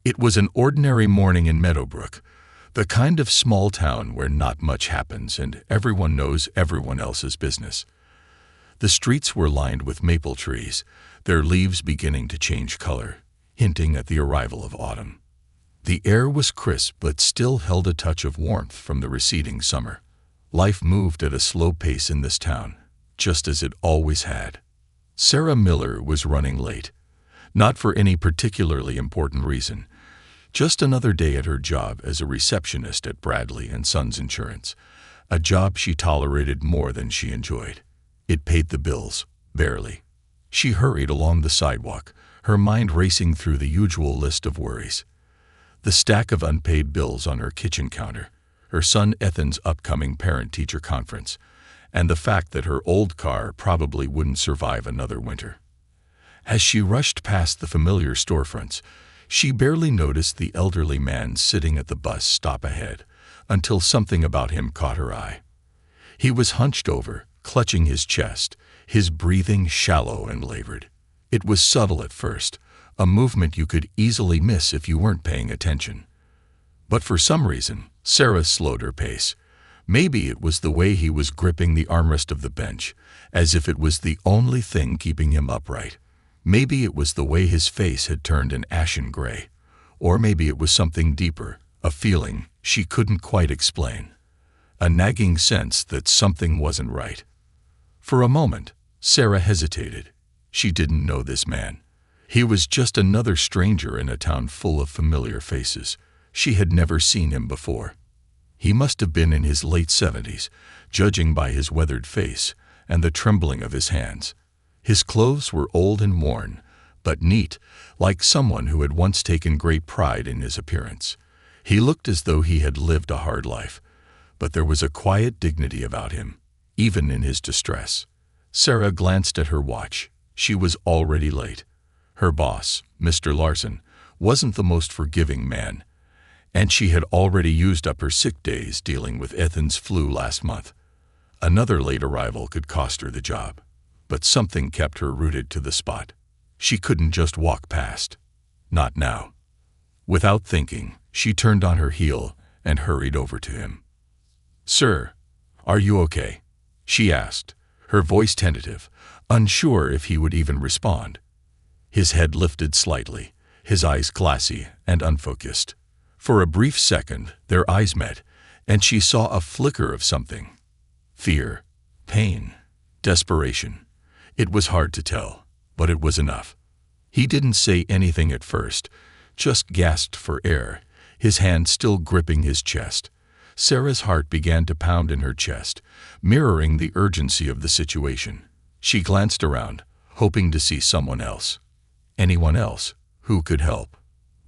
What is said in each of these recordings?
It was an ordinary morning in Meadowbrook, the kind of small town where not much happens and everyone knows everyone else's business. The streets were lined with maple trees, their leaves beginning to change color, hinting at the arrival of autumn. The air was crisp but still held a touch of warmth from the receding summer. Life moved at a slow pace in this town, just as it always had. Sarah Miller was running late, not for any particularly important reason, just another day at her job as a receptionist at Bradley & Sons Insurance, a job she tolerated more than she enjoyed. It paid the bills, barely. She hurried along the sidewalk, her mind racing through the usual list of worries. The stack of unpaid bills on her kitchen counter, her son Ethan's upcoming parent-teacher conference, and the fact that her old car probably wouldn't survive another winter. As she rushed past the familiar storefronts, she barely noticed the elderly man sitting at the bus stop ahead, until something about him caught her eye. He was hunched over, clutching his chest, his breathing shallow and labored. It was subtle at first, a movement you could easily miss if you weren't paying attention. But for some reason, Sarah slowed her pace. Maybe it was the way he was gripping the armrest of the bench, as if it was the only thing keeping him upright. Maybe it was the way his face had turned an ashen gray. Or maybe it was something deeper, a feeling she couldn't quite explain. A nagging sense that something wasn't right. For a moment, Sarah hesitated. She didn't know this man. He was just another stranger in a town full of familiar faces. She had never seen him before. He must have been in his late 70s, judging by his weathered face and the trembling of his hands. His clothes were old and worn, but neat, like someone who had once taken great pride in his appearance. He looked as though he had lived a hard life, but there was a quiet dignity about him, even in his distress. Sarah glanced at her watch. She was already late. Her boss, Mr. Larson, wasn't the most forgiving man, and she had already used up her sick days dealing with Ethan's flu last month. Another late arrival could cost her the job, but something kept her rooted to the spot. She couldn't just walk past. Not now. Without thinking, she turned on her heel and hurried over to him. "Sir, are you okay?" she asked, her voice tentative, unsure if he would even respond. His head lifted slightly, his eyes glassy and unfocused. For a brief second, their eyes met, and she saw a flicker of something. Fear, pain, desperation. It was hard to tell, but it was enough. He didn't say anything at first, just gasped for air, his hand still gripping his chest. Sarah's heart began to pound in her chest, mirroring the urgency of the situation. She glanced around, hoping to see someone else. Anyone else who could help.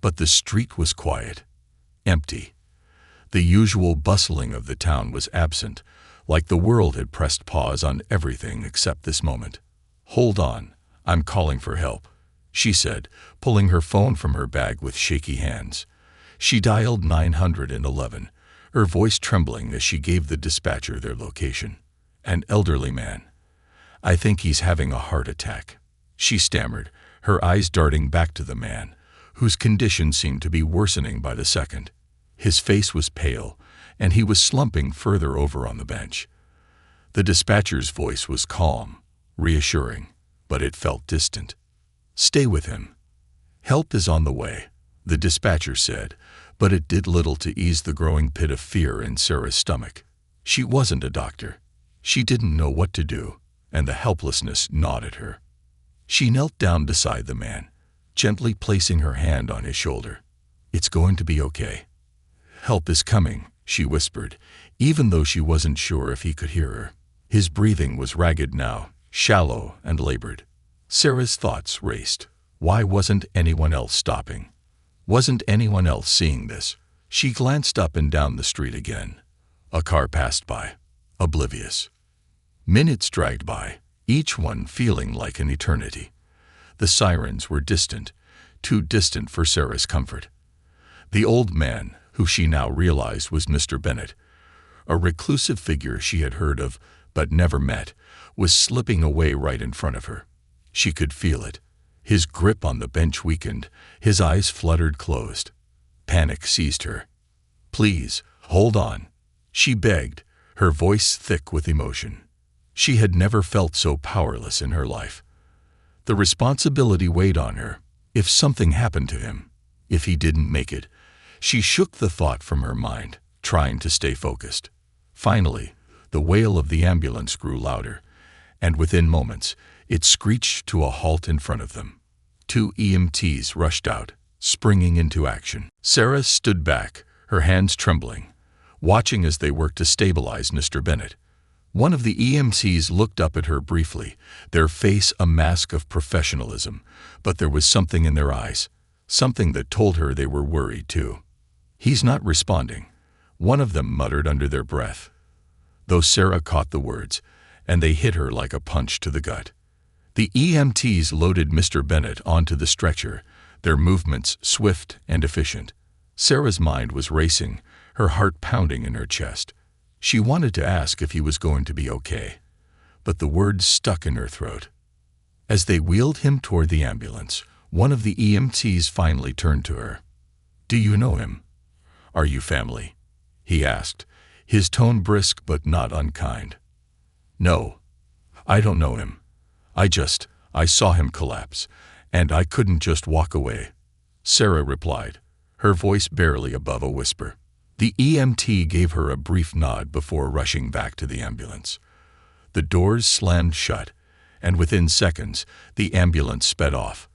But the street was quiet, empty. The usual bustling of the town was absent, like the world had pressed pause on everything except this moment. "Hold on, I'm calling for help," she said, pulling her phone from her bag with shaky hands. She dialed 911, her voice trembling as she gave the dispatcher their location. "An elderly man. I think he's having a heart attack," she stammered, her eyes darting back to the man, whose condition seemed to be worsening by the second. His face was pale, and he was slumping further over on the bench. The dispatcher's voice was calm, reassuring, but it felt distant. "Stay with him. Help is on the way," the dispatcher said, but it did little to ease the growing pit of fear in Sarah's stomach. She wasn't a doctor. She didn't know what to do, and the helplessness gnawed at her. She knelt down beside the man, gently placing her hand on his shoulder. "It's going to be okay. Help is coming," she whispered, even though she wasn't sure if he could hear her. His breathing was ragged now, shallow and labored. Sarah's thoughts raced. Why wasn't anyone else stopping? Wasn't anyone else seeing this? She glanced up and down the street again. A car passed by, oblivious. Minutes dragged by, each one feeling like an eternity. The sirens were distant, too distant for Sarah's comfort. The old man, who she now realized was Mr. Bennett, a reclusive figure she had heard of but never met, was slipping away right in front of her. She could feel it. His grip on the bench weakened, his eyes fluttered closed. Panic seized her. "Please, hold on," she begged, her voice thick with emotion. She had never felt so powerless in her life. The responsibility weighed on her. If something happened to him, if he didn't make it, she shook the thought from her mind, trying to stay focused. Finally, the wail of the ambulance grew louder, and within moments, it screeched to a halt in front of them. 2 EMTs rushed out, springing into action. Sarah stood back, her hands trembling, watching as they worked to stabilize Mr. Bennett. One of the EMTs looked up at her briefly, their face a mask of professionalism, but there was something in their eyes, something that told her they were worried too. "He's not responding," one of them muttered under their breath. Though Sarah caught the words, and they hit her like a punch to the gut. The EMTs loaded Mr. Bennett onto the stretcher, their movements swift and efficient. Sarah's mind was racing, her heart pounding in her chest. She wanted to ask if he was going to be okay, but the words stuck in her throat. As they wheeled him toward the ambulance, one of the EMTs finally turned to her. "Do you know him? Are you family?" he asked, his tone brisk but not unkind. "No, I don't know him. I saw him collapse, and I couldn't just walk away," Sarah replied, her voice barely above a whisper. The EMT gave her a brief nod before rushing back to the ambulance. The doors slammed shut, and within seconds, the ambulance sped off,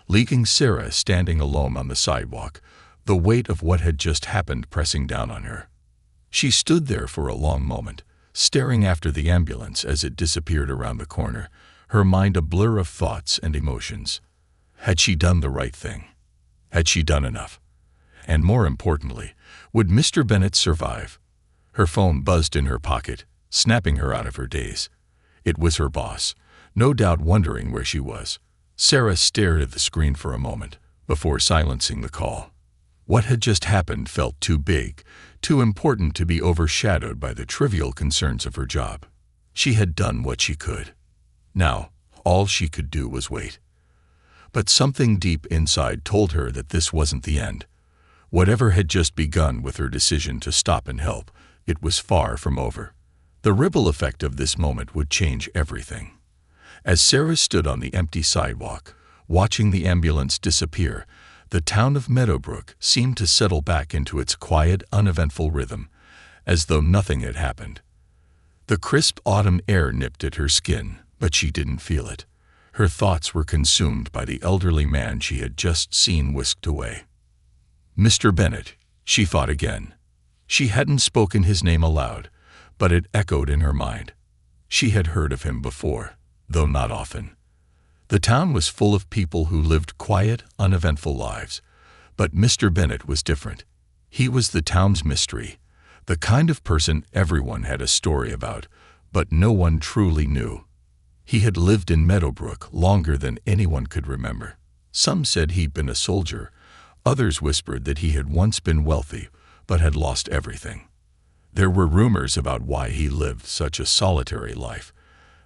leaving Sarah standing alone on the sidewalk, the weight of what had just happened pressing down on her. She stood there for a long moment, staring after the ambulance as it disappeared around the corner, her mind a blur of thoughts and emotions. Had she done the right thing? Had she done enough? And more importantly, would Mr. Bennett survive? Her phone buzzed in her pocket, snapping her out of her daze. It was her boss, no doubt wondering where she was. Sarah stared at the screen for a moment, before silencing the call. What had just happened felt too big, too important to be overshadowed by the trivial concerns of her job. She had done what she could. Now, all she could do was wait. But something deep inside told her that this wasn't the end. Whatever had just begun with her decision to stop and help, it was far from over. The ripple effect of this moment would change everything. As Sarah stood on the empty sidewalk, watching the ambulance disappear, the town of Meadowbrook seemed to settle back into its quiet, uneventful rhythm, as though nothing had happened. The crisp autumn air nipped at her skin, but she didn't feel it. Her thoughts were consumed by the elderly man she had just seen whisked away. Mr. Bennett, she thought again. She hadn't spoken his name aloud, but it echoed in her mind. She had heard of him before, though not often. The town was full of people who lived quiet, uneventful lives, but Mr. Bennett was different. He was the town's mystery, the kind of person everyone had a story about, but no one truly knew. He had lived in Meadowbrook longer than anyone could remember. Some said he'd been a soldier. Others whispered that he had once been wealthy, but had lost everything. There were rumors about why he lived such a solitary life,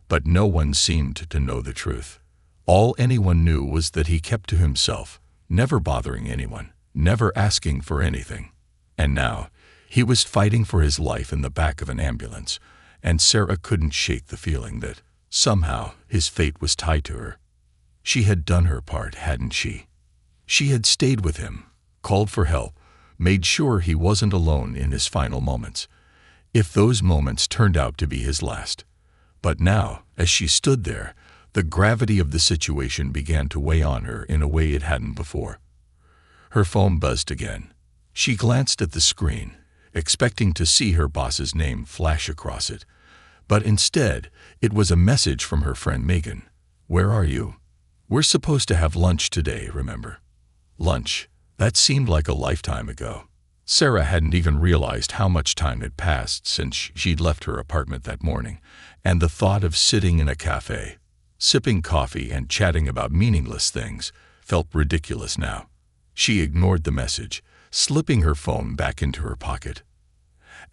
but no one seemed to know the truth. All anyone knew was that he kept to himself, never bothering anyone, never asking for anything. And now, he was fighting for his life in the back of an ambulance, and Sarah couldn't shake the feeling that, somehow, his fate was tied to her. She had done her part, hadn't she? She had stayed with him, called for help, made sure he wasn't alone in his final moments, if those moments turned out to be his last. But now, as she stood there, the gravity of the situation began to weigh on her in a way it hadn't before. Her phone buzzed again. She glanced at the screen, expecting to see her boss's name flash across it, but instead, it was a message from her friend Megan. "Where are you? We're supposed to have lunch today, remember?" Lunch. That seemed like a lifetime ago. Sarah hadn't even realized how much time had passed since she'd left her apartment that morning, and the thought of sitting in a cafe, sipping coffee and chatting about meaningless things, felt ridiculous now. She ignored the message, slipping her phone back into her pocket.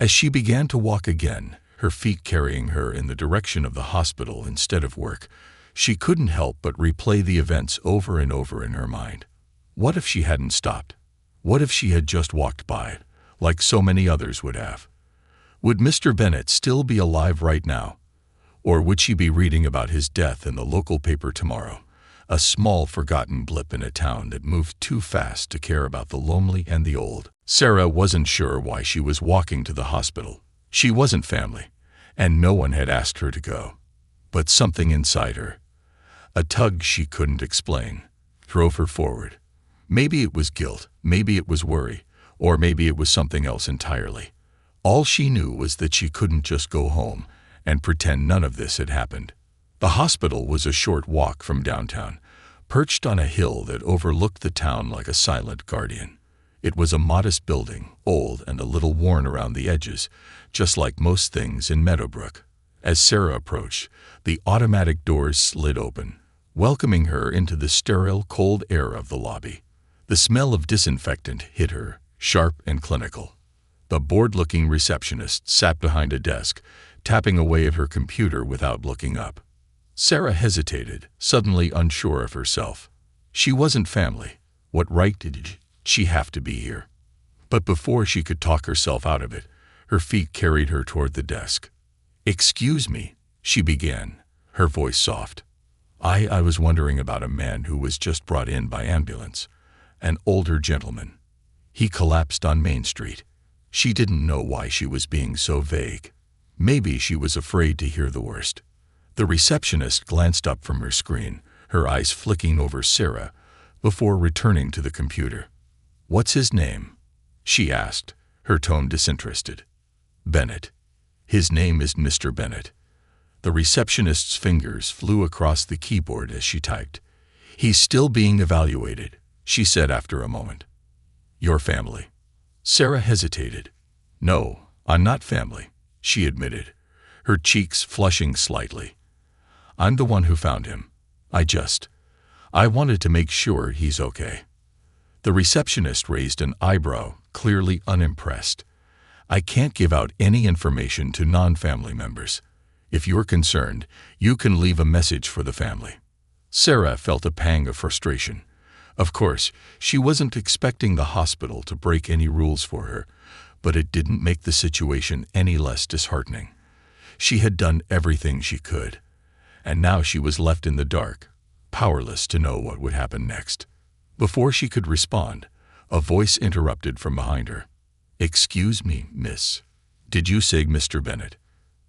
As she began to walk again, her feet carrying her in the direction of the hospital instead of work, She couldn't help but replay the events over and over in her mind. What if she hadn't stopped? What if she had just walked by, like so many others would have? Would Mr. Bennett still be alive right now? Or would she be reading about his death in the local paper tomorrow? A small, forgotten blip in a town that moved too fast to care about the lonely and the old. Sarah wasn't sure why she was walking to the hospital. She wasn't family, and no one had asked her to go. But something inside her, a tug she couldn't explain, drove her forward. Maybe it was guilt, maybe it was worry, or maybe it was something else entirely. All she knew was that she couldn't just go home and pretend none of this had happened. The hospital was a short walk from downtown, perched on a hill that overlooked the town like a silent guardian. It was a modest building, old and a little worn around the edges, just like most things in Meadowbrook. As Sarah approached, the automatic doors slid open, welcoming her into the sterile, cold air of the lobby. The smell of disinfectant hit her, sharp and clinical. The bored-looking receptionist sat behind a desk, tapping away at her computer without looking up. Sarah hesitated, suddenly unsure of herself. She wasn't family. What right did she have to be here? But before she could talk herself out of it, her feet carried her toward the desk. "Excuse me," she began, her voice soft. I was wondering about a man who was just brought in by ambulance. An older gentleman. He collapsed on Main Street." She didn't know why she was being so vague. Maybe she was afraid to hear the worst. The receptionist glanced up from her screen, her eyes flicking over Sarah, before returning to the computer. "What's his name?" she asked, her tone disinterested. "Bennett. His name is Mr. Bennett." The receptionist's fingers flew across the keyboard as she typed. "He's still being evaluated," she said after a moment. "Your family?" Sarah hesitated. "No, I'm not family," she admitted, her cheeks flushing slightly. "I'm the one who found him. I wanted to make sure he's okay." The receptionist raised an eyebrow, clearly unimpressed. "I can't give out any information to non-family members. If you're concerned, you can leave a message for the family." Sarah felt a pang of frustration. Of course, she wasn't expecting the hospital to break any rules for her, but it didn't make the situation any less disheartening. She had done everything she could, and now she was left in the dark, powerless to know what would happen next. Before she could respond, a voice interrupted from behind her. "Excuse me, miss. Did you say Mr. Bennett?"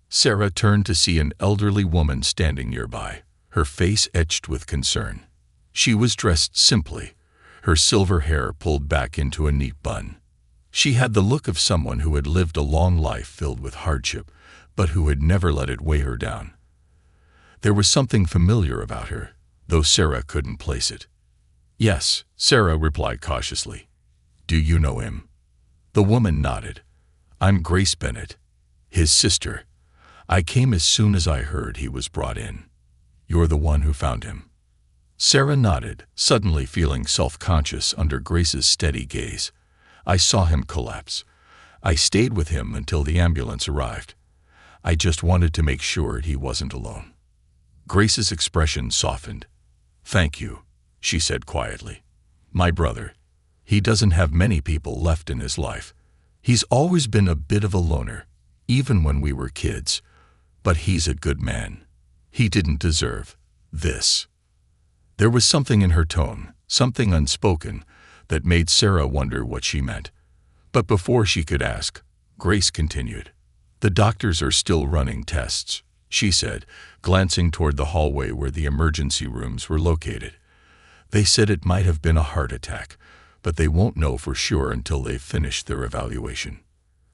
Sarah turned to see an elderly woman standing nearby, her face etched with concern. She was dressed simply, her silver hair pulled back into a neat bun. She had the look of someone who had lived a long life filled with hardship, but who had never let it weigh her down. There was something familiar about her, though Sarah couldn't place it. "Yes," Sarah replied cautiously. "Do you know him?" The woman nodded. "I'm Grace Bennett, his sister. I came as soon as I heard he was brought in. You're the one who found him?" Sarah nodded, suddenly feeling self-conscious under Grace's steady gaze. "I saw him collapse. I stayed with him until the ambulance arrived. I just wanted to make sure he wasn't alone." Grace's expression softened. "Thank you," she said quietly. "My brother. He doesn't have many people left in his life. He's always been a bit of a loner, even when we were kids. But he's a good man. He didn't deserve this." There was something in her tone, something unspoken, that made Sarah wonder what she meant. But before she could ask, Grace continued. "The doctors are still running tests," she said, glancing toward the hallway where the emergency rooms were located. "They said it might have been a heart attack, but they won't know for sure until they've finished their evaluation."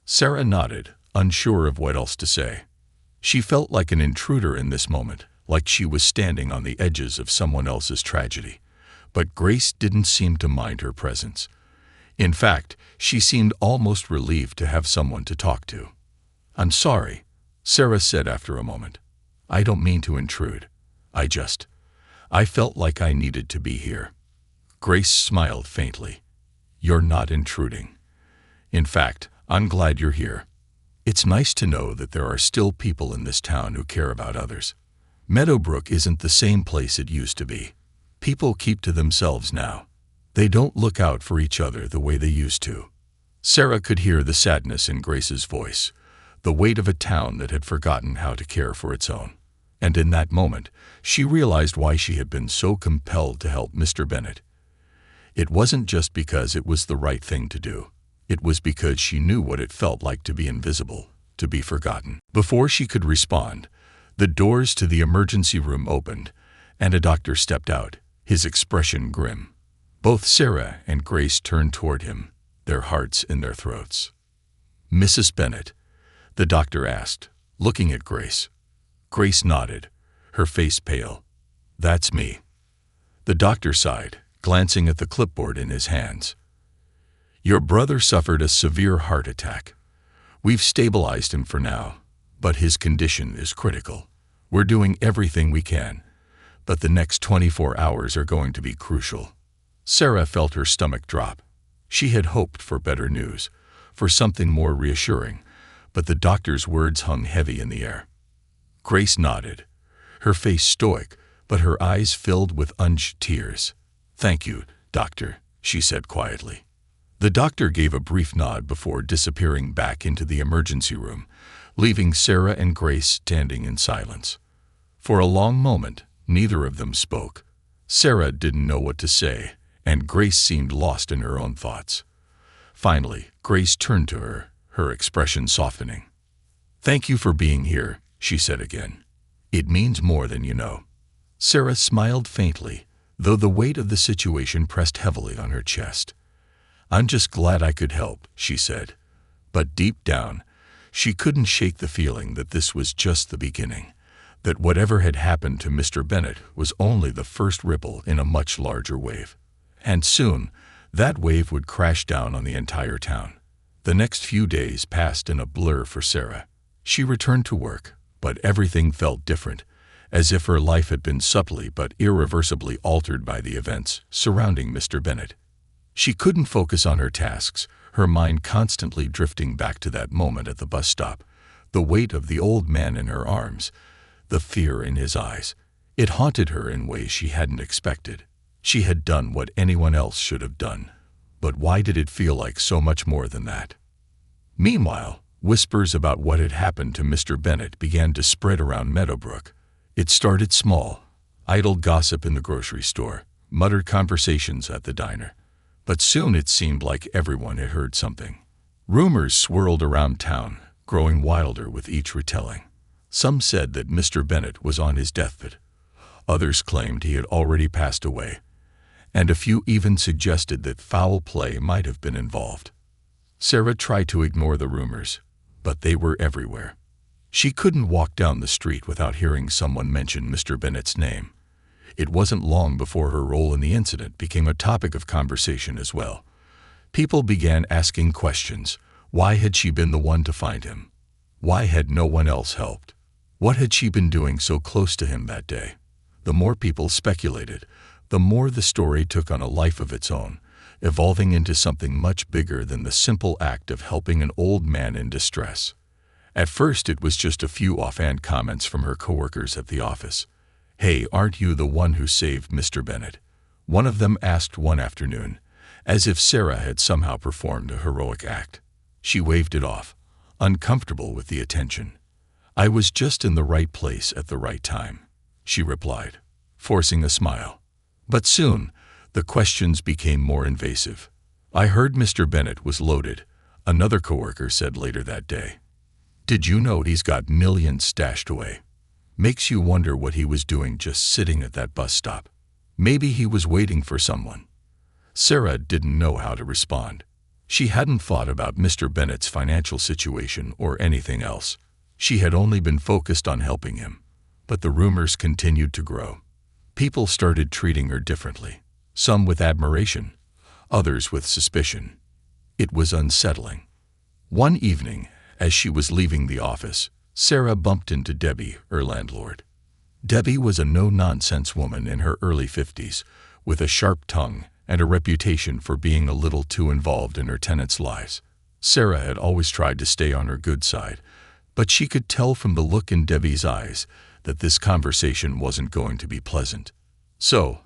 Sarah nodded, unsure of what else to say. She felt like an intruder in this moment, like she was standing on the edges of someone else's tragedy. But Grace didn't seem to mind her presence. In fact, she seemed almost relieved to have someone to talk to. "I'm sorry," Sarah said after a moment. "I don't mean to intrude. I felt like I needed to be here." Grace smiled faintly. "You're not intruding. In fact, I'm glad you're here. It's nice to know that there are still people in this town who care about others. Meadowbrook isn't the same place it used to be. People keep to themselves now. They don't look out for each other the way they used to." Sarah could hear the sadness in Grace's voice, the weight of a town that had forgotten how to care for its own. And in that moment, she realized why she had been so compelled to help Mr. Bennet. It wasn't just because it was the right thing to do. It was because she knew what it felt like to be invisible, to be forgotten. Before she could respond, the doors to the emergency room opened, and a doctor stepped out, his expression grim. Both Sarah and Grace turned toward him, their hearts in their throats. "Mrs. Bennet?" the doctor asked, looking at Grace. Grace nodded, her face pale. "That's me." The doctor sighed, glancing at the clipboard in his hands. "Your brother suffered a severe heart attack. We've stabilized him for now, but his condition is critical. We're doing everything we can, but the next 24 hours are going to be crucial." Sarah felt her stomach drop. She had hoped for better news, for something more reassuring, but the doctor's words hung heavy in the air. Grace nodded, her face stoic, but her eyes filled with unused tears. "Thank you, doctor," she said quietly. The doctor gave a brief nod before disappearing back into the emergency room, leaving Sarah and Grace standing in silence. For a long moment, neither of them spoke. Sarah didn't know what to say, and Grace seemed lost in her own thoughts. Finally, Grace turned to her, her expression softening. "Thank you for being here," she said again. "It means more than you know." Sarah smiled faintly, though the weight of the situation pressed heavily on her chest. "I'm just glad I could help," she said. But deep down, she couldn't shake the feeling that this was just the beginning, that whatever had happened to Mr. Bennet was only the first ripple in a much larger wave. And soon, that wave would crash down on the entire town. The next few days passed in a blur for Sarah. She returned to work, but everything felt different, as if her life had been subtly but irreversibly altered by the events surrounding Mr. Bennet. She couldn't focus on her tasks, her mind constantly drifting back to that moment at the bus stop, the weight of the old man in her arms, the fear in his eyes. It haunted her in ways she hadn't expected. She had done what anyone else should have done, but why did it feel like so much more than that? Meanwhile, whispers about what had happened to Mr. Bennet began to spread around Meadowbrook. It started small, idle gossip in the grocery store, muttered conversations at the diner. But soon it seemed like everyone had heard something. Rumors swirled around town, growing wilder with each retelling. Some said that Mr. Bennet was on his deathbed. Others claimed he had already passed away, and a few even suggested that foul play might have been involved. Sarah tried to ignore the rumors, but they were everywhere. She couldn't walk down the street without hearing someone mention Mr. Bennet's name. It wasn't long before her role in the incident became a topic of conversation as well. People began asking questions. Why had she been the one to find him? Why had no one else helped? What had she been doing so close to him that day? The more people speculated, the more the story took on a life of its own, evolving into something much bigger than the simple act of helping an old man in distress. At first, it was just a few offhand comments from her coworkers at the office. "Hey, aren't you the one who saved Mr. Bennet?" one of them asked one afternoon, as if Sarah had somehow performed a heroic act. She waved it off, uncomfortable with the attention. "I was just in the right place at the right time," she replied, forcing a smile. But soon, the questions became more invasive. "I heard Mr. Bennet was loaded," another coworker said later that day. "Did you know he's got millions stashed away? Makes you wonder what he was doing just sitting at that bus stop. Maybe he was waiting for someone." Sarah didn't know how to respond. She hadn't thought about Mr. Bennet's financial situation or anything else. She had only been focused on helping him. But the rumors continued to grow. People started treating her differently, some with admiration, others with suspicion. It was unsettling. One evening, as she was leaving the office, Sarah bumped into Debbie, her landlord. Debbie was a no-nonsense woman in her early 50s, with a sharp tongue and a reputation for being a little too involved in her tenants' lives. Sarah had always tried to stay on her good side, but she could tell from the look in Debbie's eyes that this conversation wasn't going to be pleasant. "So,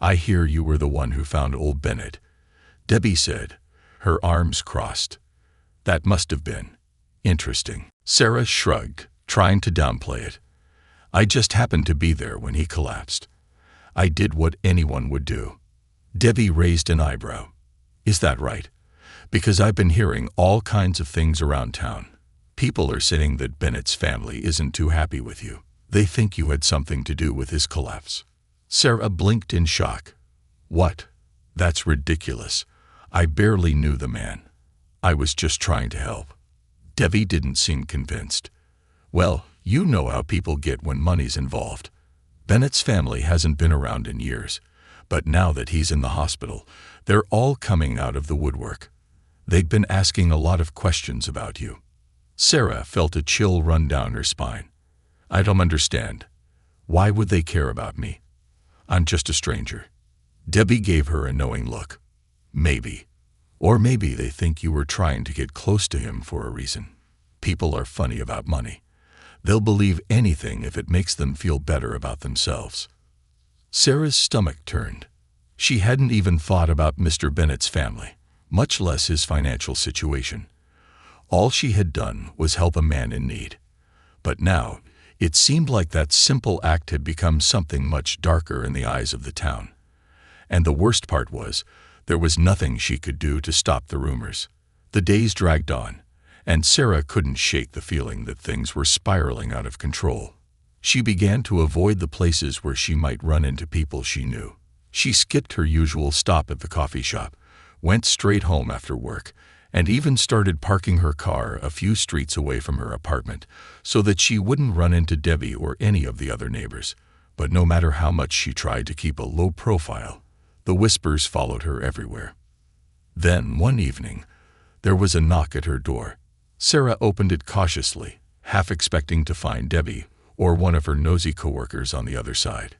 I hear you were the one who found old Bennett," Debbie said, her arms crossed. "That must have been interesting." Sarah shrugged, trying to downplay it. "I just happened to be there when he collapsed. I did what anyone would do." Debbie raised an eyebrow. "Is that right? Because I've been hearing all kinds of things around town. People are saying that Bennett's family isn't too happy with you. They think you had something to do with his collapse." Sarah blinked in shock. "What? That's ridiculous. I barely knew the man. I was just trying to help." Debbie didn't seem convinced. "Well, you know how people get when money's involved. Bennett's family hasn't been around in years, but now that he's in the hospital, they're all coming out of the woodwork. They'd been asking a lot of questions about you." Sarah felt a chill run down her spine. "I don't understand. Why would they care about me? I'm just a stranger." Debbie gave her a knowing look. "Maybe. Or maybe they think you were trying to get close to him for a reason. People are funny about money. They'll believe anything if it makes them feel better about themselves." Sarah's stomach turned. She hadn't even thought about Mr. Bennett's family, much less his financial situation. All she had done was help a man in need. But now, it seemed like that simple act had become something much darker in the eyes of the town. And the worst part was, there was nothing she could do to stop the rumors. The days dragged on, and Sarah couldn't shake the feeling that things were spiraling out of control. She began to avoid the places where she might run into people she knew. She skipped her usual stop at the coffee shop, went straight home after work, and even started parking her car a few streets away from her apartment so that she wouldn't run into Debbie or any of the other neighbors. But no matter how much she tried to keep a low profile, the whispers followed her everywhere. Then, one evening, there was a knock at her door. Sarah opened it cautiously, half expecting to find Debbie or one of her nosy coworkers on the other side.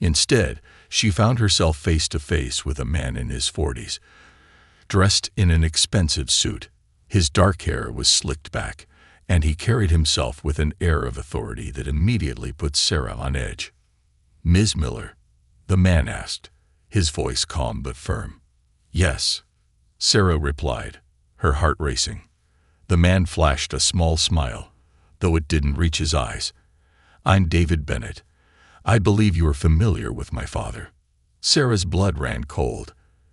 Instead, she found herself face to face with a man in his 40s, dressed in an expensive suit. His dark hair was slicked back, and he carried himself with an air of authority that immediately put Sarah on edge. "Ms. Miller?" the man asked, his voice calm but firm. "Yes," Sarah replied, her heart racing. The man flashed a small smile, though it didn't reach his eyes. "I'm David Bennett. I believe you are familiar with my father." Sarah's blood ran cold.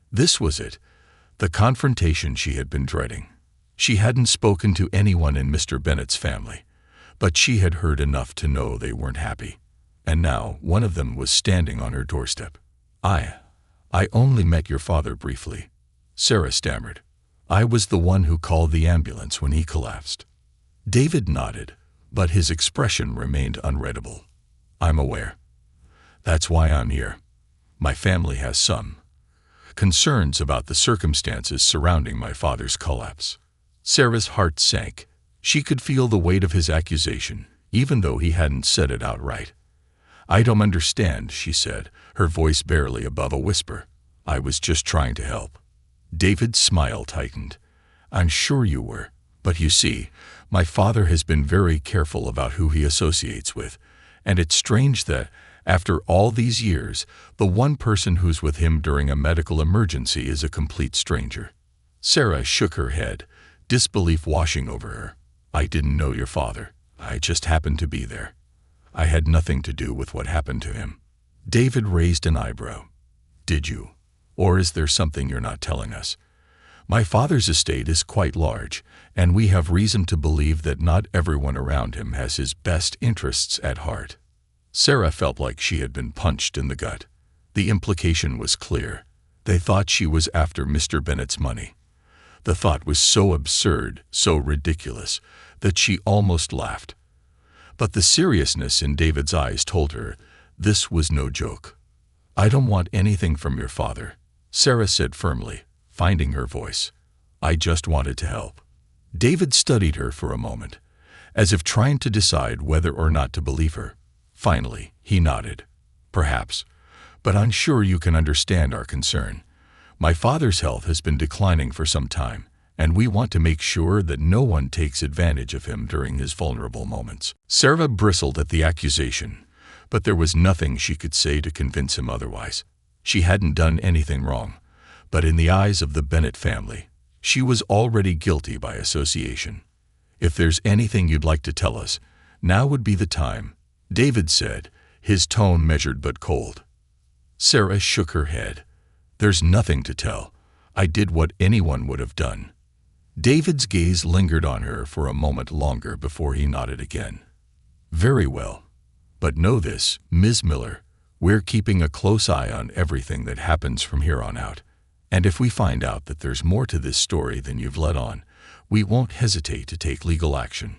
This was it, the confrontation she had been dreading. She hadn't spoken to anyone in Mr. Bennett's family, but she had heard enough to know they weren't happy. And now one of them was standing on her doorstep. I only met your father briefly," Sarah stammered. "I was the one who called the ambulance when he collapsed." David nodded, but his expression remained unreadable. "I'm aware. That's why I'm here. My family has some concerns about the circumstances surrounding my father's collapse." Sarah's heart sank. She could feel the weight of his accusation, even though he hadn't said it outright. "I don't understand," she said, her voice barely above a whisper. "I was just trying to help." David's smile tightened. "I'm sure you were, but you see, my father has been very careful about who he associates with, and it's strange that, after all these years, the one person who's with him during a medical emergency is a complete stranger." Sarah shook her head, disbelief washing over her. "I didn't know your father. I just happened to be there. I had nothing to do with what happened to him." David raised an eyebrow. "Did you? Or is there something you're not telling us? My father's estate is quite large, and we have reason to believe that not everyone around him has his best interests at heart." Sarah felt like she had been punched in the gut. The implication was clear. They thought she was after Mr. Bennett's money. The thought was so absurd, so ridiculous, that she almost laughed. But the seriousness in David's eyes told her this was no joke. "I don't want anything from your father," Sarah said firmly, finding her voice. "I just wanted to help." David studied her for a moment, as if trying to decide whether or not to believe her. Finally, he nodded. "Perhaps, but I'm sure you can understand our concern. My father's health has been declining for some time, and we want to make sure that no one takes advantage of him during his vulnerable moments." Sarah bristled at the accusation, but there was nothing she could say to convince him otherwise. She hadn't done anything wrong, but in the eyes of the Bennett family, she was already guilty by association. "If there's anything you'd like to tell us, now would be the time," David said, his tone measured but cold. Sarah shook her head. "There's nothing to tell. I did what anyone would have done." David's gaze lingered on her for a moment longer before he nodded again. "Very well. But know this, Ms. Miller, we're keeping a close eye on everything that happens from here on out. And if we find out that there's more to this story than you've let on, we won't hesitate to take legal action."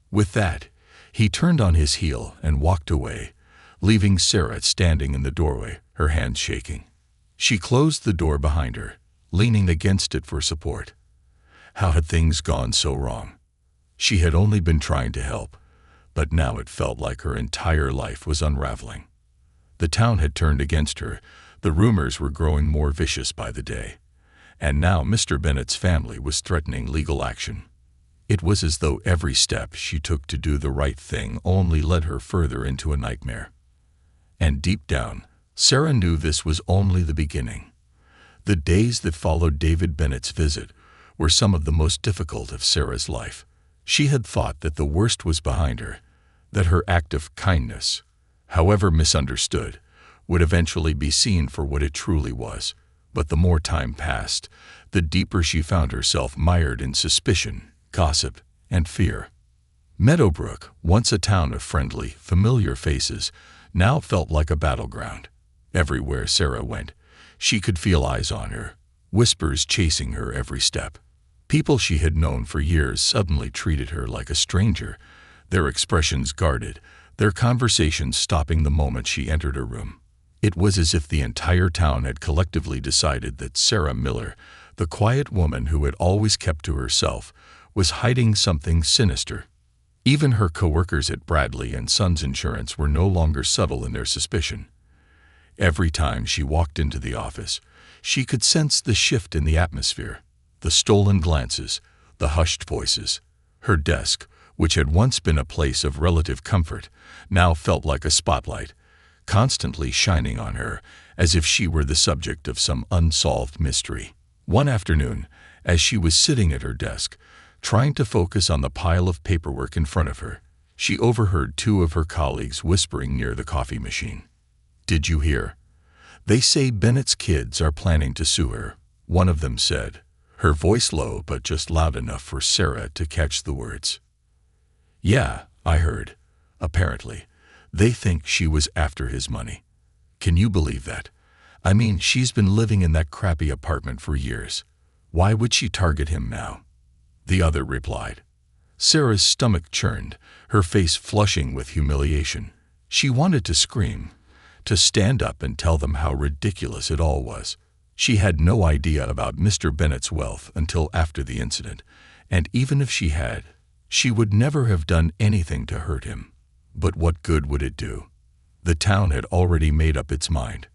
With that, he turned on his heel and walked away, leaving Sarah standing in the doorway, her hands shaking. She closed the door behind her, leaning against it for support. How had things gone so wrong? She had only been trying to help, but now it felt like her entire life was unraveling. The town had turned against her, the rumors were growing more vicious by the day, and now Mr. Bennett's family was threatening legal action. It was as though every step she took to do the right thing only led her further into a nightmare. And deep down, Sarah knew this was only the beginning. The days that followed David Bennett's visit were some of the most difficult of Sarah's life. She had thought that the worst was behind her, that her act of kindness, however misunderstood, would eventually be seen for what it truly was. But the more time passed, the deeper she found herself mired in suspicion, gossip, and fear. Meadowbrook, once a town of friendly, familiar faces, now felt like a battleground. Everywhere Sarah went, she could feel eyes on her, whispers chasing her every step. People she had known for years suddenly treated her like a stranger, their expressions guarded, their conversations stopping the moment she entered her room. It was as if the entire town had collectively decided that Sarah Miller, the quiet woman who had always kept to herself, was hiding something sinister. Even her coworkers at Bradley and Sons Insurance were no longer subtle in their suspicion. Every time she walked into the office, she could sense the shift in the atmosphere, the stolen glances, the hushed voices. Her desk, which had once been a place of relative comfort, now felt like a spotlight, constantly shining on her, as if she were the subject of some unsolved mystery. One afternoon, as she was sitting at her desk, trying to focus on the pile of paperwork in front of her, she overheard two of her colleagues whispering near the coffee machine. "Did you hear? They say Bennett's kids are planning to sue her," one of them said, her voice low but just loud enough for Sarah to catch the words. "Yeah, I heard. Apparently, they think she was after his money. Can you believe that? I mean, she's been living in that crappy apartment for years. Why would she target him now?" The other replied. Sarah's stomach churned, her face flushing with humiliation. She wanted to scream, to stand up and tell them how ridiculous it all was. She had no idea about Mr. Bennett's wealth until after the incident, and even if she had, she would never have done anything to hurt him. But what good would it do? The town had already made up its mind.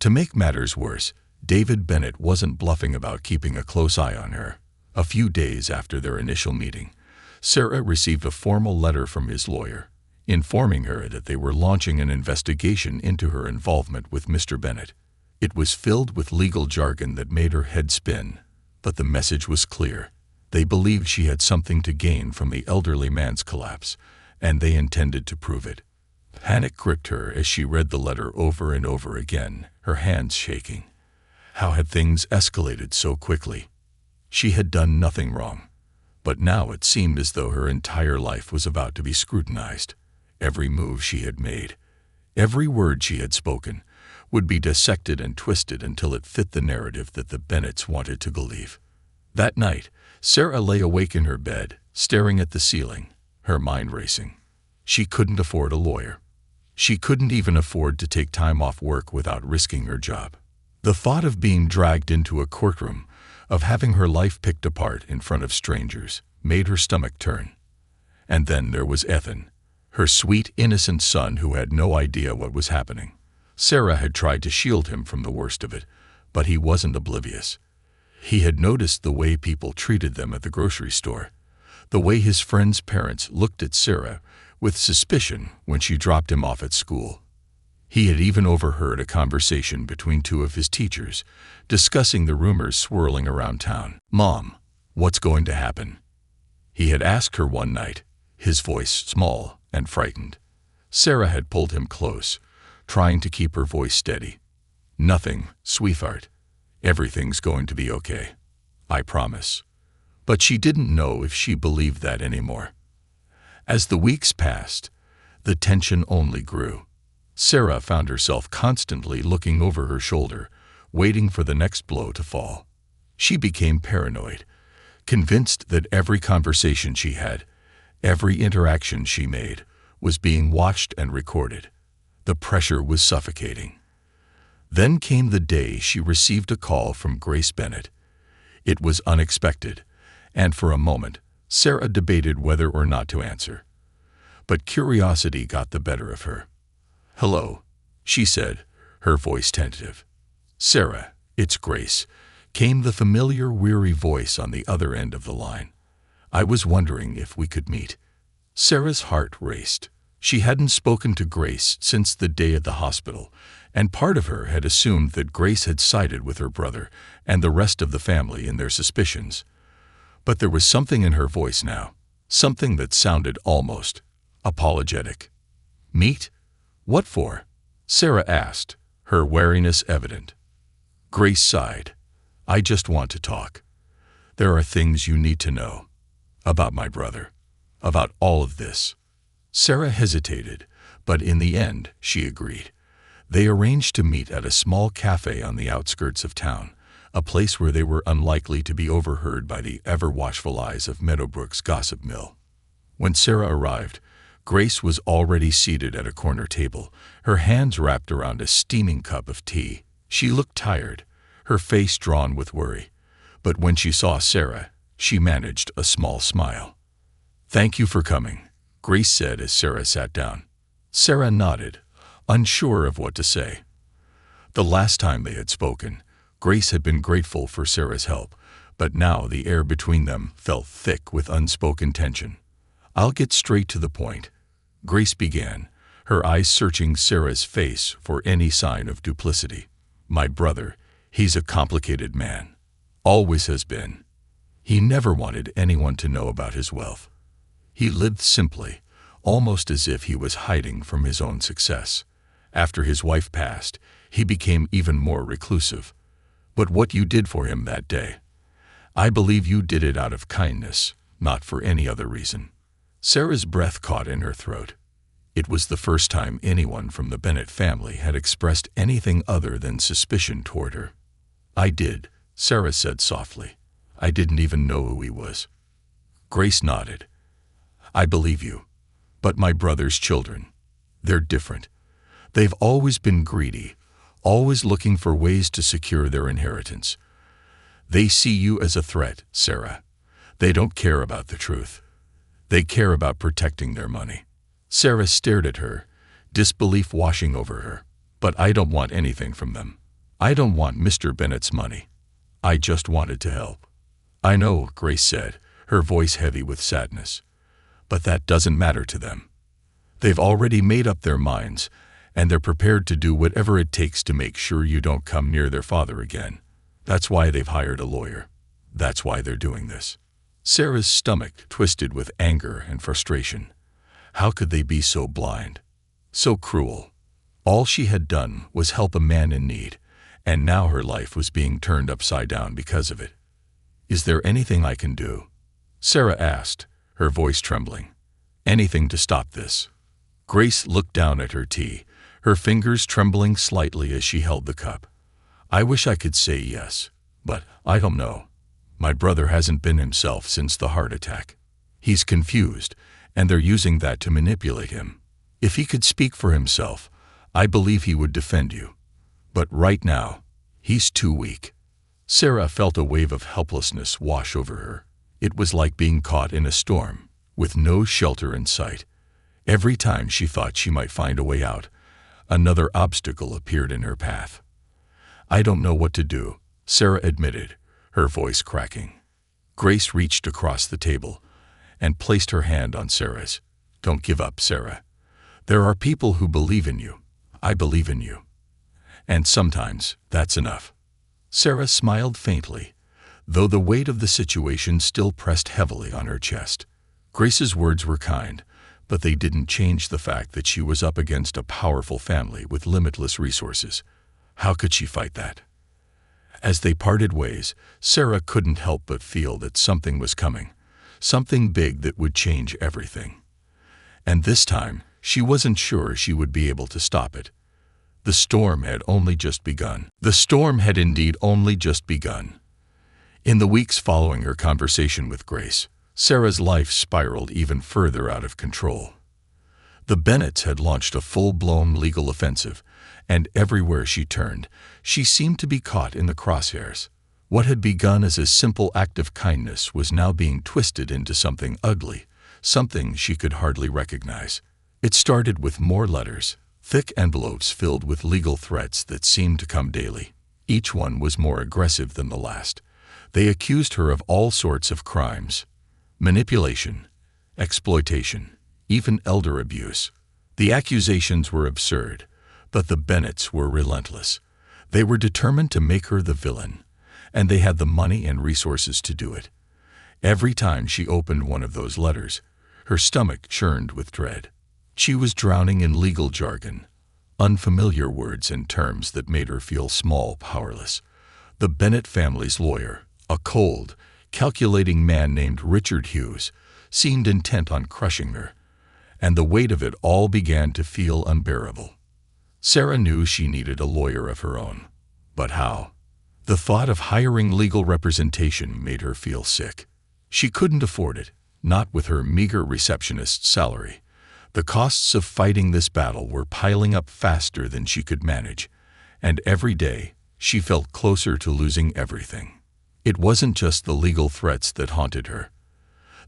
To make matters worse, David Bennett wasn't bluffing about keeping a close eye on her. A few days after their initial meeting, Sarah received a formal letter from his lawyer, informing her that they were launching an investigation into her involvement with Mr. Bennett. It was filled with legal jargon that made her head spin, but the message was clear. They believed she had something to gain from the elderly man's collapse, and they intended to prove it. Panic gripped her as she read the letter over and over again, her hands shaking. How had things escalated so quickly? She had done nothing wrong, but now it seemed as though her entire life was about to be scrutinized. Every move she had made, every word she had spoken, would be dissected and twisted until it fit the narrative that the Bennetts wanted to believe. That night, Sarah lay awake in her bed, staring at the ceiling, her mind racing. She couldn't afford a lawyer. She couldn't even afford to take time off work without risking her job. The thought of being dragged into a courtroom, of having her life picked apart in front of strangers, made her stomach turn. And then there was Ethan, her sweet, innocent son who had no idea what was happening. Sarah had tried to shield him from the worst of it, but he wasn't oblivious. He had noticed the way people treated them at the grocery store, the way his friends' parents looked at Sarah with suspicion when she dropped him off at school. He had even overheard a conversation between two of his teachers, discussing the rumors swirling around town. "Mom, what's going to happen?" He had asked her one night, his voice small and frightened. Sarah had pulled him close, trying to keep her voice steady. "Nothing, sweetheart. Everything's going to be okay. I promise." But she didn't know if she believed that anymore. As the weeks passed, the tension only grew. Sarah found herself constantly looking over her shoulder, waiting for the next blow to fall. She became paranoid, convinced that every conversation she had, every interaction she made, was being watched and recorded. The pressure was suffocating. Then came the day she received a call from Grace Bennett. It was unexpected, and for a moment, Sarah debated whether or not to answer. But curiosity got the better of her. "Hello," she said, her voice tentative. "Sarah, it's Grace," came the familiar, weary voice on the other end of the line. "I was wondering if we could meet." Sarah's heart raced. She hadn't spoken to Grace since the day at the hospital, and part of her had assumed that Grace had sided with her brother and the rest of the family in their suspicions. But there was something in her voice now, something that sounded almost apologetic. "Meet? What for?" Sarah asked, her wariness evident. Grace sighed. "I just want to talk. There are things you need to know. About my brother. About all of this." Sarah hesitated, but in the end, she agreed. They arranged to meet at a small cafe on the outskirts of town, a place where they were unlikely to be overheard by the ever-watchful eyes of Meadowbrook's gossip mill. When Sarah arrived, Grace was already seated at a corner table, her hands wrapped around a steaming cup of tea. She looked tired, her face drawn with worry. But when she saw Sarah, she managed a small smile. "Thank you for coming," Grace said as Sarah sat down. Sarah nodded, unsure of what to say. The last time they had spoken, Grace had been grateful for Sarah's help, but now the air between them felt thick with unspoken tension. "I'll get straight to the point," Grace began, her eyes searching Sarah's face for any sign of duplicity. "My brother, he's a complicated man. Always has been. He never wanted anyone to know about his wealth. He lived simply, almost as if he was hiding from his own success. After his wife passed, he became even more reclusive. But what you did for him that day, I believe you did it out of kindness, not for any other reason." Sarah's breath caught in her throat. It was the first time anyone from the Bennett family had expressed anything other than suspicion toward her. "I did," Sarah said softly. "I didn't even know who he was." Grace nodded. "I believe you. But my brother's children, they're different. They've always been greedy, always looking for ways to secure their inheritance. They see you as a threat, Sarah. They don't care about the truth. They care about protecting their money." Sarah stared at her, disbelief washing over her. "But I don't want anything from them. I don't want Mr. Bennett's money. I just wanted to help." "I know," Grace said, her voice heavy with sadness. "But that doesn't matter to them. They've already made up their minds, and they're prepared to do whatever it takes to make sure you don't come near their father again. That's why they've hired a lawyer. That's why they're doing this." Sarah's stomach twisted with anger and frustration. How could they be so blind? So cruel. All she had done was help a man in need, and now her life was being turned upside down because of it. "Is there anything I can do?" Sarah asked, her voice trembling. "Anything to stop this?" Grace looked down at her tea, her fingers trembling slightly as she held the cup. "I wish I could say yes, but I don't know. My brother hasn't been himself since the heart attack. He's confused, and they're using that to manipulate him. If he could speak for himself, I believe he would defend you. But right now, he's too weak." Sarah felt a wave of helplessness wash over her. It was like being caught in a storm, with no shelter in sight. Every time she thought she might find a way out, another obstacle appeared in her path. "I don't know what to do," Sarah admitted, her voice cracking. Grace reached across the table and placed her hand on Sarah's. "Don't give up, Sarah. There are people who believe in you. I believe in you. And sometimes that's enough." Sarah smiled faintly, though the weight of the situation still pressed heavily on her chest. Grace's words were kind, but they didn't change the fact that she was up against a powerful family with limitless resources. How could she fight that? As they parted ways, Sarah couldn't help but feel that something was coming, something big that would change everything. And this time, she wasn't sure she would be able to stop it. The storm had only just begun. The storm had indeed only just begun. In the weeks following her conversation with Grace, Sarah's life spiraled even further out of control. The Bennetts had launched a full-blown legal offensive, and everywhere she turned, she seemed to be caught in the crosshairs. What had begun as a simple act of kindness was now being twisted into something ugly, something she could hardly recognize. It started with more letters, thick envelopes filled with legal threats that seemed to come daily. Each one was more aggressive than the last. They accused her of all sorts of crimes: manipulation, exploitation, even elder abuse. The accusations were absurd, but the Bennetts were relentless. They were determined to make her the villain, and they had the money and resources to do it. Every time she opened one of those letters, her stomach churned with dread. She was drowning in legal jargon, unfamiliar words and terms that made her feel small, powerless. The Bennett family's lawyer, a cold, calculating man named Richard Hughes, seemed intent on crushing her, and the weight of it all began to feel unbearable. Sarah knew she needed a lawyer of her own. But how? The thought of hiring legal representation made her feel sick. She couldn't afford it, not with her meager receptionist's salary. The costs of fighting this battle were piling up faster than she could manage, and every day she felt closer to losing everything. It wasn't just the legal threats that haunted her.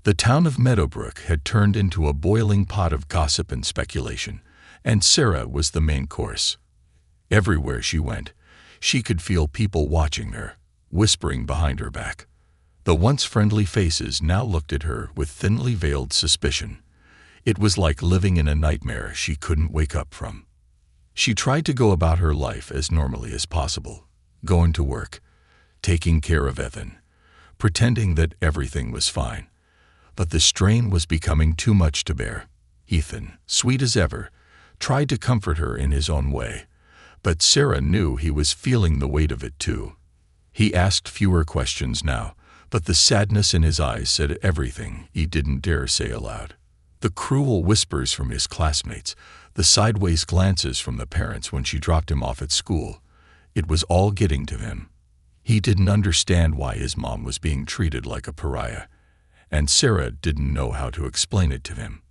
The town of Meadowbrook had turned into a boiling pot of gossip and speculation, and Sarah was the main course. Everywhere she went, she could feel people watching her, whispering behind her back. The once friendly faces now looked at her with thinly veiled suspicion. It was like living in a nightmare she couldn't wake up from. She tried to go about her life as normally as possible, going to work, taking care of Ethan, pretending that everything was fine. But the strain was becoming too much to bear. Ethan, sweet as ever, tried to comfort her in his own way, but Sarah knew he was feeling the weight of it too. He asked fewer questions now, but the sadness in his eyes said everything he didn't dare say aloud. The cruel whispers from his classmates, the sideways glances from the parents when she dropped him off at school, it was all getting to him. He didn't understand why his mom was being treated like a pariah, and Sarah didn't know how to explain it to him.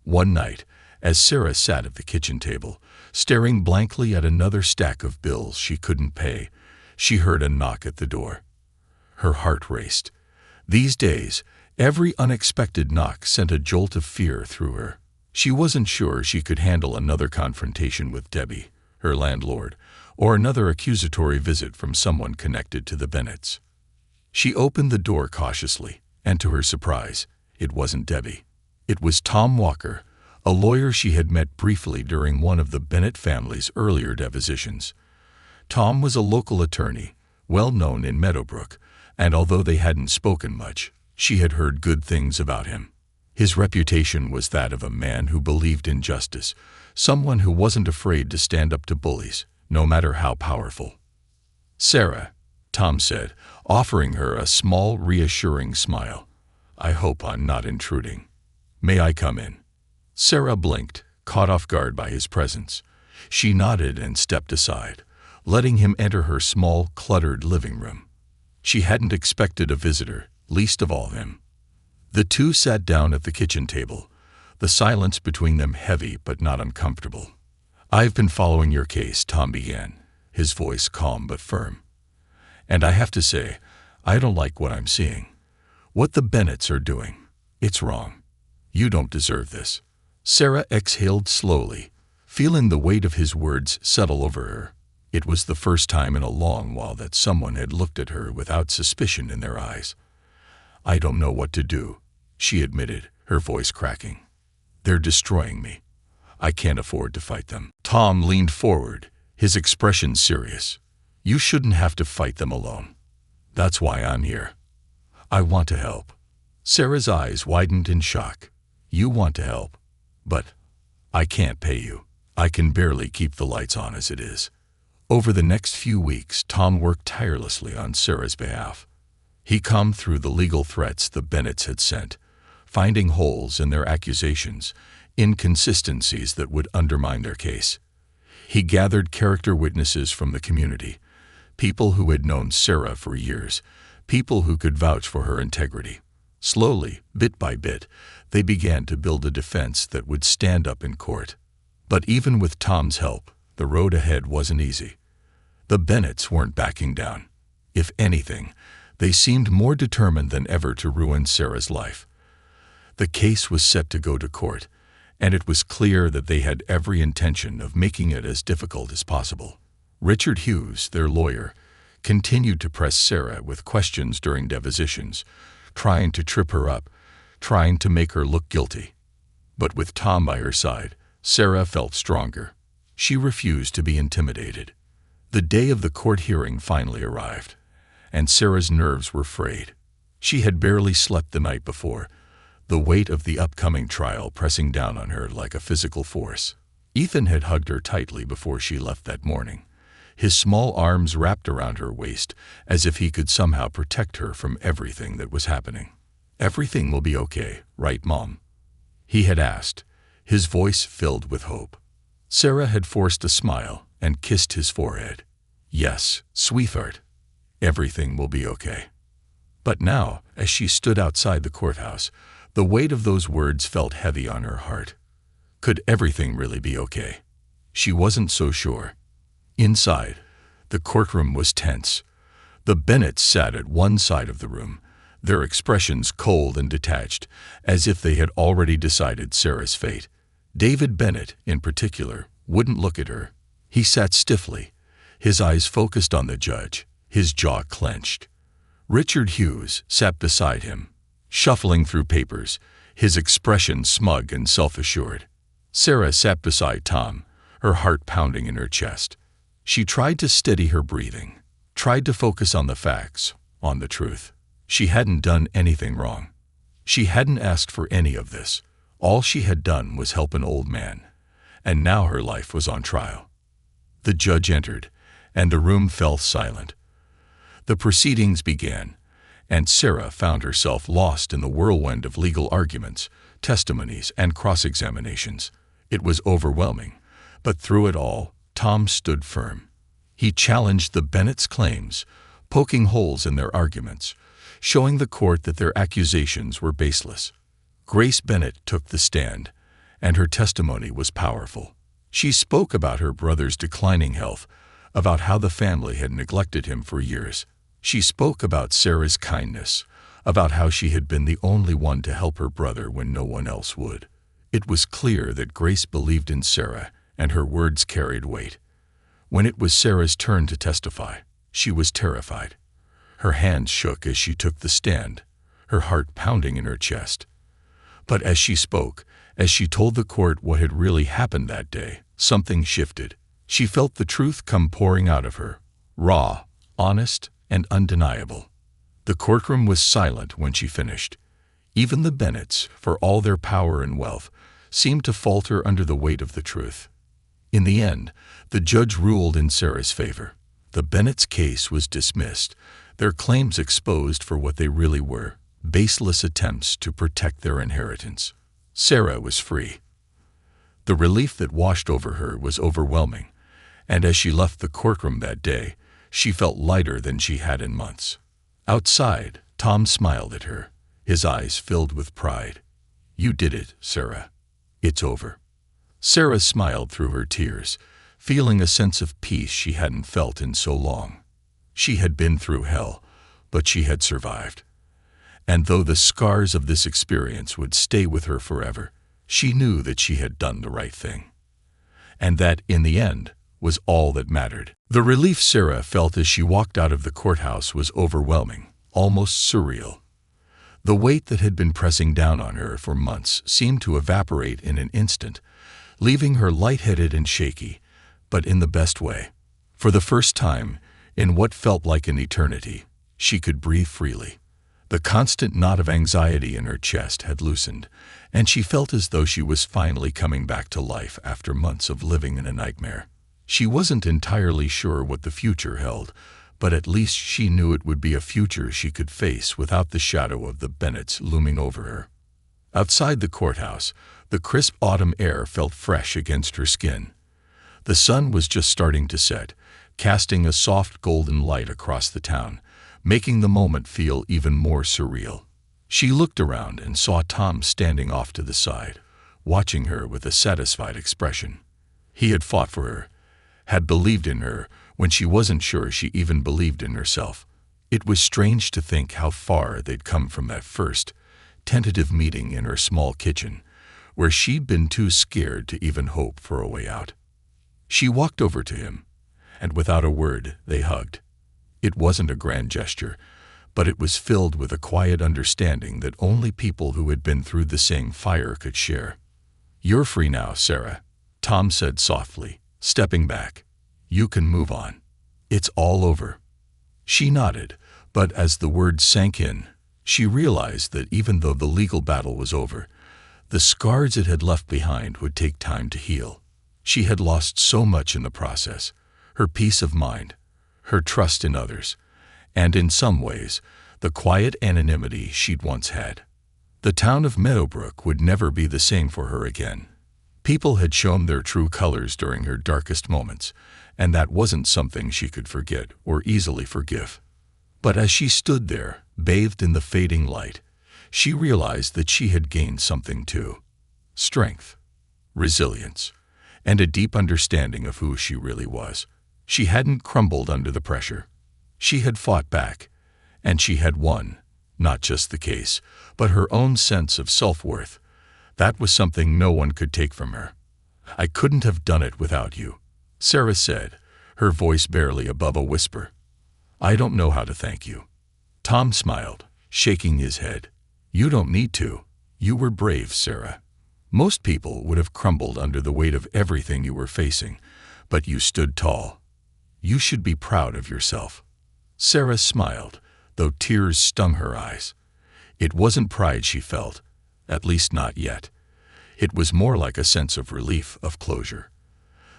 One night, as Sarah sat at the kitchen table, staring blankly at another stack of bills she couldn't pay, she heard a knock at the door. Her heart raced. These days, every unexpected knock sent a jolt of fear through her. She wasn't sure she could handle another confrontation with Debbie, her landlord, or another accusatory visit from someone connected to the Bennetts. She opened the door cautiously, and to her surprise, it wasn't Debbie. It was Tom Walker, a lawyer she had met briefly during one of the Bennett family's earlier depositions. Tom was a local attorney, well known in Meadowbrook, and although they hadn't spoken much, she had heard good things about him. His reputation was that of a man who believed in justice, someone who wasn't afraid to stand up to bullies, no matter how powerful. "Sarah," Tom said, offering her a small, reassuring smile. "I hope I'm not intruding. May I come in?" Sarah blinked, caught off guard by his presence. She nodded and stepped aside, letting him enter her small, cluttered living room. She hadn't expected a visitor, least of all him. The two sat down at the kitchen table, the silence between them heavy but not uncomfortable. "I've been following your case," Tom began, his voice calm but firm. "And I have to say, I don't like what I'm seeing. What the Bennetts are doing. It's wrong. You don't deserve this." Sarah exhaled slowly, feeling the weight of his words settle over her. It was the first time in a long while that someone had looked at her without suspicion in their eyes. "I don't know what to do," she admitted, her voice cracking. "They're destroying me. I can't afford to fight them." Tom leaned forward, his expression serious. "You shouldn't have to fight them alone. That's why I'm here. I want to help." Sarah's eyes widened in shock. "You want to help? But I can't pay you. I can barely keep the lights on as it is." Over the next few weeks, Tom worked tirelessly on Sarah's behalf. He combed through the legal threats the Bennetts had sent, finding holes in their accusations, inconsistencies that would undermine their case. He gathered character witnesses from the community, people who had known Sarah for years, people who could vouch for her integrity. Slowly, bit by bit, they began to build a defense that would stand up in court. But even with Tom's help, the road ahead wasn't easy. The Bennetts weren't backing down. If anything, they seemed more determined than ever to ruin Sarah's life. The case was set to go to court, and it was clear that they had every intention of making it as difficult as possible. Richard Hughes, their lawyer, continued to press Sarah with questions during depositions, trying to trip her up, trying to make her look guilty. But with Tom by her side, Sarah felt stronger. She refused to be intimidated. The day of the court hearing finally arrived, and Sarah's nerves were frayed. She had barely slept the night before, the weight of the upcoming trial pressing down on her like a physical force. Ethan had hugged her tightly before she left that morning, his small arms wrapped around her waist as if he could somehow protect her from everything that was happening. "Everything will be okay, right, Mom?" he had asked, his voice filled with hope. Sarah had forced a smile and kissed his forehead. "Yes, sweetheart, everything will be okay." But now, as she stood outside the courthouse, the weight of those words felt heavy on her heart. Could everything really be okay? She wasn't so sure. Inside, the courtroom was tense. The Bennetts sat at one side of the room, their expressions cold and detached, as if they had already decided Sarah's fate. David Bennett, in particular, wouldn't look at her. He sat stiffly, his eyes focused on the judge, his jaw clenched. Richard Hughes sat beside him, shuffling through papers, his expression smug and self-assured. Sarah sat beside Tom, her heart pounding in her chest. She tried to steady her breathing, tried to focus on the facts, on the truth. She hadn't done anything wrong. She hadn't asked for any of this. All she had done was help an old man, and now her life was on trial. The judge entered, and the room fell silent. The proceedings began, and Sarah found herself lost in the whirlwind of legal arguments, testimonies, and cross-examinations. It was overwhelming, but through it all, Tom stood firm. He challenged the Bennetts' claims, poking holes in their arguments, showing the court that their accusations were baseless. Grace Bennett took the stand, and her testimony was powerful. She spoke about her brother's declining health, about how the family had neglected him for years. She spoke about Sarah's kindness, about how she had been the only one to help her brother when no one else would. It was clear that Grace believed in Sarah, and her words carried weight. When it was Sarah's turn to testify, she was terrified. Her hands shook as she took the stand, her heart pounding in her chest. But as she spoke, as she told the court what had really happened that day, something shifted. She felt the truth come pouring out of her, raw, honest, and undeniable. The courtroom was silent when she finished. Even the Bennetts, for all their power and wealth, seemed to falter under the weight of the truth. In the end, the judge ruled in Sarah's favor. The Bennetts' case was dismissed, their claims exposed for what they really were, baseless attempts to protect their inheritance. Sarah was free. The relief that washed over her was overwhelming, and as she left the courtroom that day, she felt lighter than she had in months. Outside, Tom smiled at her, his eyes filled with pride. "You did it, Sarah. It's over." Sarah smiled through her tears, feeling a sense of peace she hadn't felt in so long. She had been through hell, but she had survived. And though the scars of this experience would stay with her forever, she knew that she had done the right thing. And that, in the end, was all that mattered. The relief Sarah felt as she walked out of the courthouse was overwhelming, almost surreal. The weight that had been pressing down on her for months seemed to evaporate in an instant, leaving her lightheaded and shaky, but in the best way. For the first time, in what felt like an eternity, she could breathe freely. The constant knot of anxiety in her chest had loosened, and she felt as though she was finally coming back to life after months of living in a nightmare. She wasn't entirely sure what the future held, but at least she knew it would be a future she could face without the shadow of the Bennetts looming over her. Outside the courthouse, the crisp autumn air felt fresh against her skin. The sun was just starting to set, casting a soft golden light across the town, making the moment feel even more surreal. She looked around and saw Tom standing off to the side, watching her with a satisfied expression. He had fought for her, had believed in her when she wasn't sure she even believed in herself. It was strange to think how far they'd come from that first, tentative meeting in her small kitchen, where she'd been too scared to even hope for a way out. She walked over to him, and without a word, they hugged. It wasn't a grand gesture, but it was filled with a quiet understanding that only people who had been through the same fire could share. "You're free now, Sarah," Tom said softly, stepping back. "You can move on. It's all over." She nodded, but as the words sank in, she realized that even though the legal battle was over, the scars it had left behind would take time to heal. She had lost so much in the process: her peace of mind, her trust in others, and in some ways, the quiet anonymity she'd once had. The town of Meadowbrook would never be the same for her again. People had shown their true colors during her darkest moments, and that wasn't something she could forget or easily forgive. But as she stood there, bathed in the fading light, she realized that she had gained something too: strength, resilience, and a deep understanding of who she really was. She hadn't crumbled under the pressure. She had fought back, and she had won, not just the case, but her own sense of self-worth. That was something no one could take from her. "I couldn't have done it without you," Sarah said, her voice barely above a whisper. "I don't know how to thank you." Tom smiled, shaking his head. "You don't need to. You were brave, Sarah. Most people would have crumbled under the weight of everything you were facing, but you stood tall. You should be proud of yourself." Sarah smiled, though tears stung her eyes. It wasn't pride she felt, at least not yet. It was more like a sense of relief, of closure.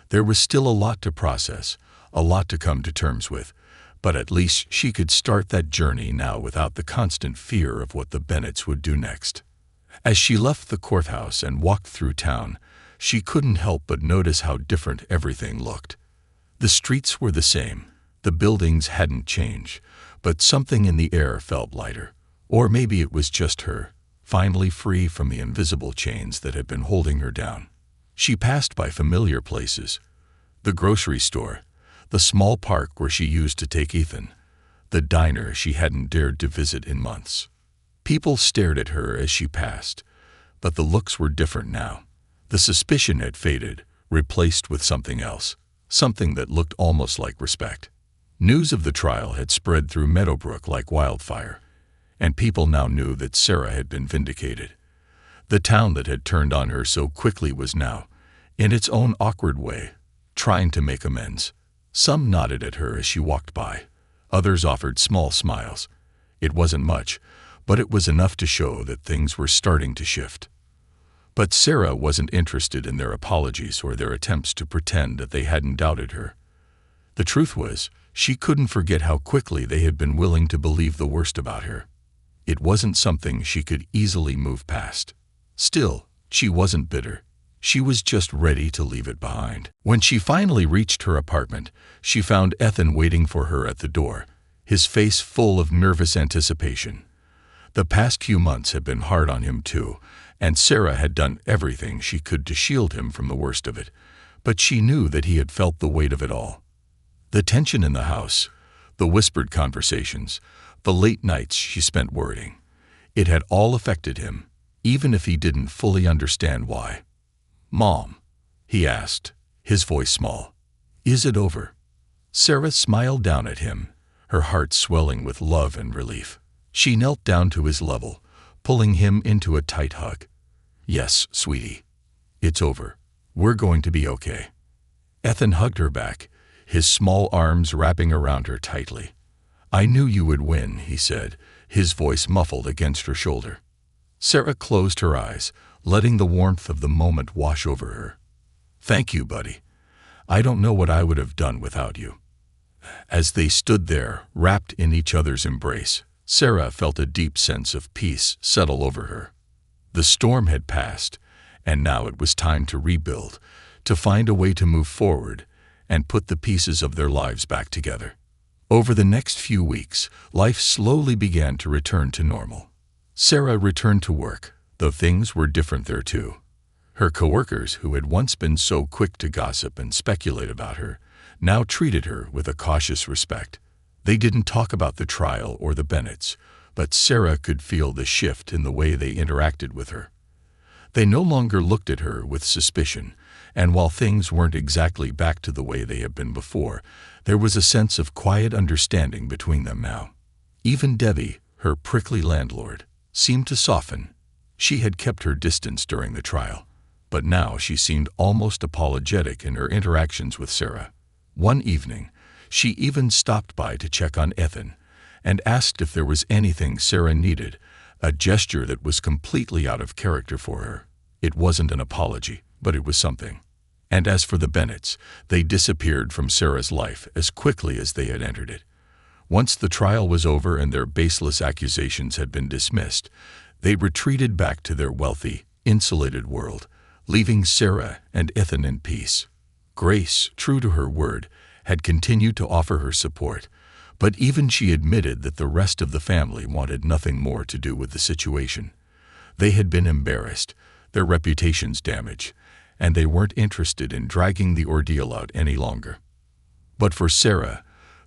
There was still a lot to process, a lot to come to terms with, but at least she could start that journey now without the constant fear of what the Bennetts would do next. As she left the courthouse and walked through town, she couldn't help but notice how different everything looked. The streets were the same, the buildings hadn't changed, but something in the air felt lighter. Or maybe it was just her, finally free from the invisible chains that had been holding her down. She passed by familiar places: the grocery store, the small park where she used to take Ethan, the diner she hadn't dared to visit in months. People stared at her as she passed, but the looks were different now. The suspicion had faded, replaced with something else, something that looked almost like respect. News of the trial had spread through Meadowbrook like wildfire, and people now knew that Sarah had been vindicated. The town that had turned on her so quickly was now, in its own awkward way, trying to make amends. Some nodded at her as she walked by. Others offered small smiles. It wasn't much, but it was enough to show that things were starting to shift. But Sarah wasn't interested in their apologies or their attempts to pretend that they hadn't doubted her. The truth was, she couldn't forget how quickly they had been willing to believe the worst about her. It wasn't something she could easily move past. Still, she wasn't bitter. She was just ready to leave it behind. When she finally reached her apartment, she found Ethan waiting for her at the door, his face full of nervous anticipation. The past few months had been hard on him too, and Sarah had done everything she could to shield him from the worst of it, but she knew that he had felt the weight of it all. The tension in the house, the whispered conversations, the late nights she spent worrying. It had all affected him, even if he didn't fully understand why. "Mom?" he asked, his voice small. Is it over? Sarah smiled down at him, her heart swelling with love and relief. She knelt down to his level, pulling him into a tight hug. Yes, sweetie. It's over. We're going to be okay. Ethan hugged her back, his small arms wrapping around her tightly. I knew you would win, he said, his voice muffled against her shoulder. Sarah closed her eyes, letting the warmth of the moment wash over her. Thank you, buddy. I don't know what I would have done without you. As they stood there, wrapped in each other's embrace, Sarah felt a deep sense of peace settle over her. The storm had passed, and now it was time to rebuild, to find a way to move forward and put the pieces of their lives back together. Over the next few weeks, life slowly began to return to normal. Sarah returned to work, though things were different there too. Her coworkers, who had once been so quick to gossip and speculate about her, now treated her with a cautious respect. They didn't talk about the trial or the Bennetts, but Sarah could feel the shift in the way they interacted with her. They no longer looked at her with suspicion, and while things weren't exactly back to the way they had been before, there was a sense of quiet understanding between them now. Even Debbie, her prickly landlord, seemed to soften. She had kept her distance during the trial, but now she seemed almost apologetic in her interactions with Sarah. One evening, she even stopped by to check on Ethan and asked if there was anything Sarah needed, a gesture that was completely out of character for her. It wasn't an apology, but it was something. And as for the Bennetts, they disappeared from Sarah's life as quickly as they had entered it. Once the trial was over and their baseless accusations had been dismissed, they retreated back to their wealthy, insulated world, leaving Sarah and Ethan in peace. Grace, true to her word, had continued to offer her support, but even she admitted that the rest of the family wanted nothing more to do with the situation. They had been embarrassed, their reputations damaged, and they weren't interested in dragging the ordeal out any longer. But for Sarah,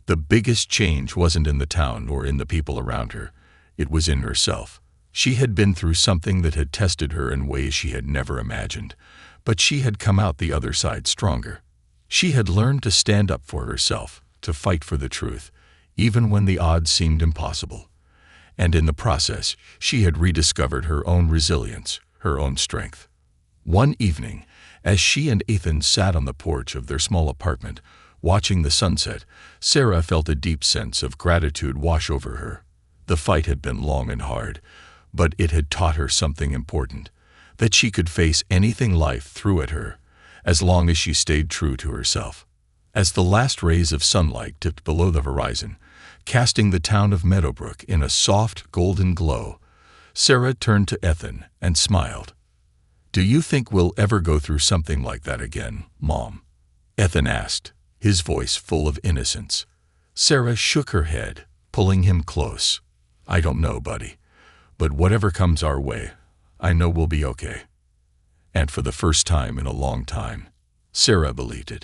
the biggest change wasn't in the town or in the people around her. It was in herself. She had been through something that had tested her in ways she had never imagined, but she had come out the other side stronger. She had learned to stand up for herself, to fight for the truth, even when the odds seemed impossible. And in the process, she had rediscovered her own resilience, her own strength. One evening, as she and Ethan sat on the porch of their small apartment, watching the sunset, Sarah felt a deep sense of gratitude wash over her. The fight had been long and hard, but it had taught her something important, that she could face anything life threw at her, as long as she stayed true to herself. As the last rays of sunlight dipped below the horizon, casting the town of Meadowbrook in a soft, golden glow, Sarah turned to Ethan and smiled. Do you think we'll ever go through something like that again, Mom? Ethan asked, his voice full of innocence. Sarah shook her head, pulling him close. I don't know, buddy, but whatever comes our way, I know we'll be okay. And for the first time in a long time, Sarah believed it.